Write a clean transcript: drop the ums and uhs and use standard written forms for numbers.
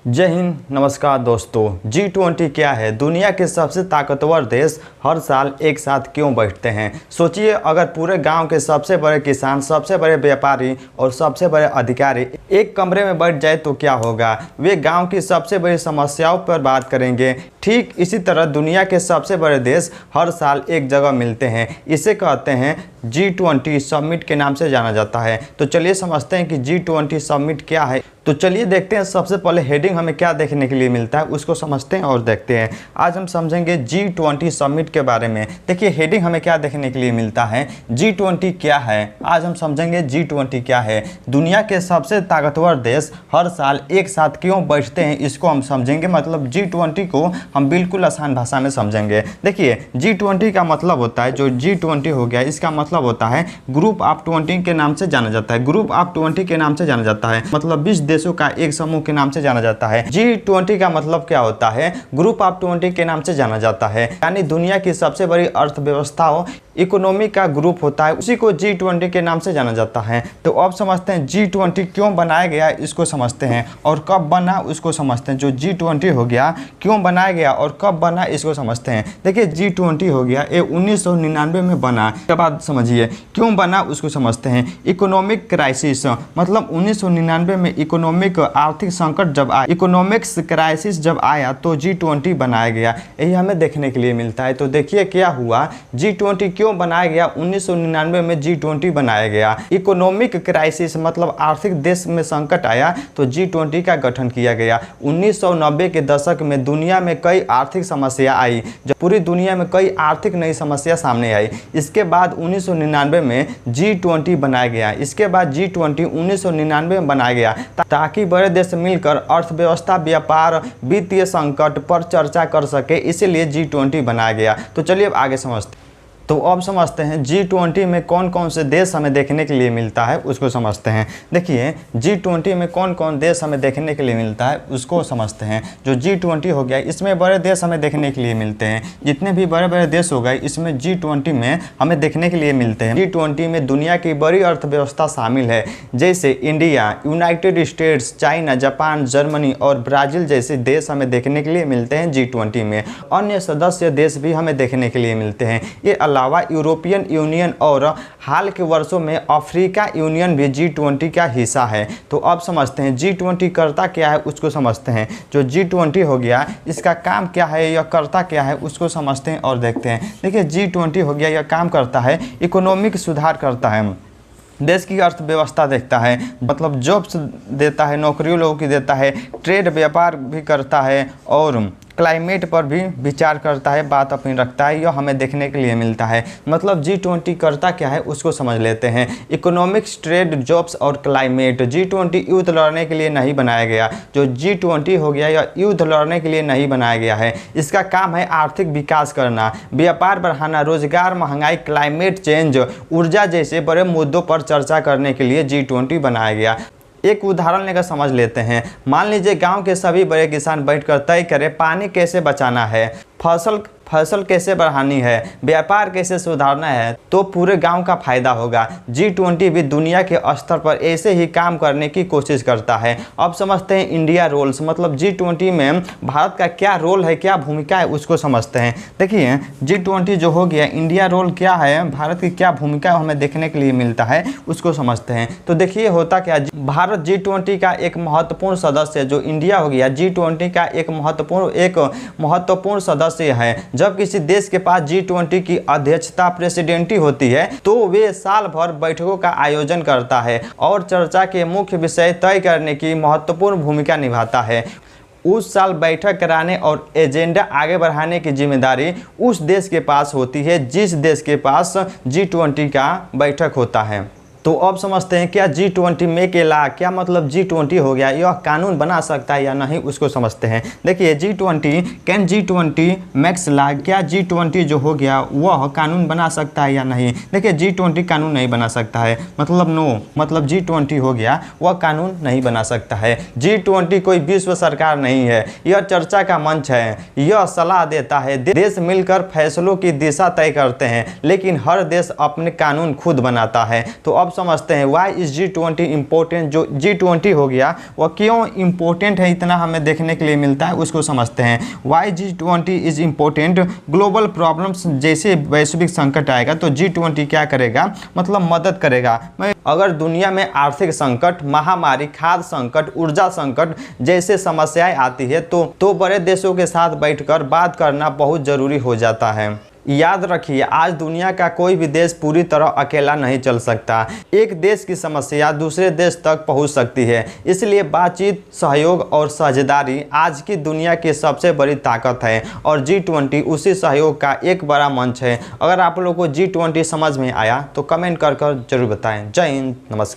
जय हिंद, नमस्कार दोस्तों। G20 क्या है? दुनिया के सबसे ताकतवर देश हर साल एक साथ क्यों बैठते हैं? सोचिए, अगर पूरे गांव के सबसे बड़े किसान, सबसे बड़े व्यापारी और सबसे बड़े अधिकारी एक कमरे में बैठ जाए तो क्या होगा? वे गांव की सबसे बड़ी समस्याओं पर बात करेंगे। ठीक इसी तरह दुनिया के सबसे बड़े देश हर साल एक जगह मिलते हैं। इसे कहते हैं G20 समिट के नाम से जाना जाता है। तो चलिए समझते हैं कि G20 समिट क्या है। तो चलिए देखते हैं, सबसे पहले हेडिंग हमें क्या देखने के लिए मिलता है उसको समझते हैं और देखते हैं। आज हम समझेंगे G20 समिट के बारे में। देखिए हेडिंग हमें क्या देखने के लिए मिलता है, G20 क्या है। आज हम समझेंगे G20 क्या है। दुनिया के सबसे ताकतवर देश हर साल एक साथ क्यों बैठते हैं, इसको हम समझेंगे। मतलब G20 को हम बिल्कुल आसान भाषा में समझेंगे। देखिए G20 का मतलब होता है, जो G20 हो गया इसका मतलब होता है ग्रुप ऑफ 20 के नाम से जाना जाता है। ग्रुप ऑफ 20 के नाम से जाना जाता है, मतलब 20 देशों का एक समूह के नाम से जाना जाता है। G20 का मतलब क्या होता है? ग्रुप ऑफ 20 के नाम से जाना जाता है, यानी दुनिया की सबसे बड़ी अर्थव्यवस्थाओं इकोनॉमी का ग्रुप होता है, उसी को G20 के नाम से जाना जाता है। तो अब समझते हैं G20 क्यों बनाया गया इसको समझते हैं, और कब बना उसको समझते हैं। जो G20 हो गया क्यों बनाया गया और कब बना इसको समझते हैं। देखिए G20 हो गया ये 1999 में बना। इसके बाद समझिए क्यों बना उसको समझते हैं। इकोनॉमिक क्राइसिस, मतलब 1999 में इकोनॉमिक आर्थिक संकट जब आया, इकोनॉमिक्स क्राइसिस जब आया तो G20 बनाया गया। यही हमें देखने के लिए मिलता है। तो देखिए क्या हुआ, G20 क्यों बनाया गया? 1999 में G20 बनाया गया। इकोनॉमिक क्राइसिस मतलब आर्थिक देश में संकट आया तो G20 का गठन किया गया। 1990 के दशक में दुनिया में कई आर्थिक समस्या आई, जब पूरी दुनिया में कई आर्थिक नई समस्या सामने आई। इसके बाद 1999 में G20 बनाया गया। इसके बाद G20 1999 में बनाया गया ताकि बड़े देश मिलकर अर्थव्यवस्था, व्यापार, वित्तीय संकट पर चर्चा कर सके, इसीलिए G20 बनाया गया। तो चलिए अब आगे समझते हैं। तो अब समझते हैं G20 में कौन कौन से देश हमें देखने के लिए मिलता है उसको समझते हैं। देखिए G20 में कौन कौन देश हमें देखने के लिए मिलता है उसको समझते हैं। जो G20 हो गया इसमें बड़े देश हमें देखने के लिए मिलते हैं। जितने भी बड़े बड़े देश हो गए इसमें G20 में हमें देखने के लिए मिलते हैं। G20 में दुनिया की बड़ी अर्थव्यवस्था शामिल है, जैसे India, United states, China, Japan, Germany और ब्राज़ील जैसे देश हमें देखने के लिए मिलते हैं G20 में। अन्य सदस्य देश भी हमें देखने के लिए मिलते हैं। ये अलावा यूरोपियन यूनियन और हाल के वर्षों में अफ्रीका यूनियन भी G20 का हिस्सा है। तो अब समझते हैं G20 करता क्या है उसको समझते हैं। जो G20 हो गया इसका काम क्या है या करता क्या है उसको समझते हैं और देखते हैं। देखिए G20 हो गया, यह काम करता है इकोनॉमिक सुधार करता है, देश की अर्थव्यवस्था देखता है, मतलब जॉब्स देता है, नौकरियों लोगों की देता है, ट्रेड व्यापार भी करता है और क्लाइमेट पर भी विचार करता है, बात अपनी रखता है। यह हमें देखने के लिए मिलता है। मतलब G20 करता क्या है उसको समझ लेते हैं। इकोनॉमिक्स, ट्रेड, जॉब्स और क्लाइमेट। G20 युद्ध लड़ने के लिए नहीं बनाया गया। जो G20 हो गया यह युद्ध लड़ने के लिए नहीं बनाया गया है। इसका काम है आर्थिक विकास करना, व्यापार बढ़ाना, रोजगार, महंगाई, क्लाइमेट चेंज, ऊर्जा जैसे बड़े मुद्दों पर चर्चा करने के लिए G20 बनाया गया। एक उदाहरण लेकर समझ लेते हैं। मान लीजिए गांव के सभी बड़े किसान बैठकर तय करें पानी कैसे बचाना है, फसल कैसे बढ़ानी है, व्यापार कैसे सुधारना है, तो पूरे गांव का फायदा होगा। G20 भी दुनिया के स्तर पर ऐसे ही काम करने की कोशिश करता है। अब समझते हैं इंडिया रोल्स, मतलब G20 में भारत का क्या रोल है, क्या भूमिका है उसको समझते हैं। देखिए G20 जो हो गया, इंडिया रोल क्या है, भारत की क्या भूमिका हमें देखने के लिए मिलता है उसको समझते हैं। तो देखिए होता क्या, भारत G20 का एक महत्वपूर्ण सदस्य है। जो इंडिया हो गया G20 का एक महत्वपूर्ण सदस्य है। जब किसी देश के पास G20 की अध्यक्षता, प्रेसिडेंटी होती है, तो वे साल भर बैठकों का आयोजन करता है और चर्चा के मुख्य विषय तय करने की महत्वपूर्ण भूमिका निभाता है। उस साल बैठक कराने और एजेंडा आगे बढ़ाने की जिम्मेदारी उस देश के पास होती है जिस देश के पास G20 का बैठक होता है। तो अब समझते हैं क्या G20 मेक ए लॉ, क्या मतलब G20 हो गया यह कानून बना सकता है या नहीं उसको समझते हैं। देखिए कैन G20 मेक्स लॉ, क्या G20 जो हो गया वह कानून बना सकता है या नहीं। देखिए G20 कानून नहीं बना सकता है, मतलब नो, मतलब G20 हो गया वह कानून नहीं बना सकता है। G20 कोई विश्व सरकार नहीं है, यह चर्चा का मंच है, यह सलाह देता है, देश मिलकर फैसलों की दिशा तय करते हैं, लेकिन हर देश अपने कानून खुद बनाता है। तो अब समझते हैं वाई इज G20 इम्पोर्टेंट। जो G20 हो गया वह क्यों इम्पोर्टेंट है, इतना हमें देखने के लिए मिलता है, उसको समझते हैं। Why G20 is important, global problems जैसे वैश्विक संकट आएगा तो G20 क्या करेगा, मतलब मदद करेगा। अगर दुनिया में आर्थिक संकट, महामारी, खाद्य संकट, ऊर्जा संकट जैसे समस्याएं आती है तो बड़े देशों के साथ बैठकर बात करना बहुत ज़रूरी हो जाता है। याद रखिए, आज दुनिया का कोई भी देश पूरी तरह अकेला नहीं चल सकता। एक देश की समस्या दूसरे देश तक पहुंच सकती है, इसलिए बातचीत, सहयोग और साझेदारी आज की दुनिया की सबसे बड़ी ताकत है और G20 उसी सहयोग का एक बड़ा मंच है। अगर आप लोगों को G20 समझ में आया तो कमेंट कर जरूर बताएं। जय हिंद, नमस्कार।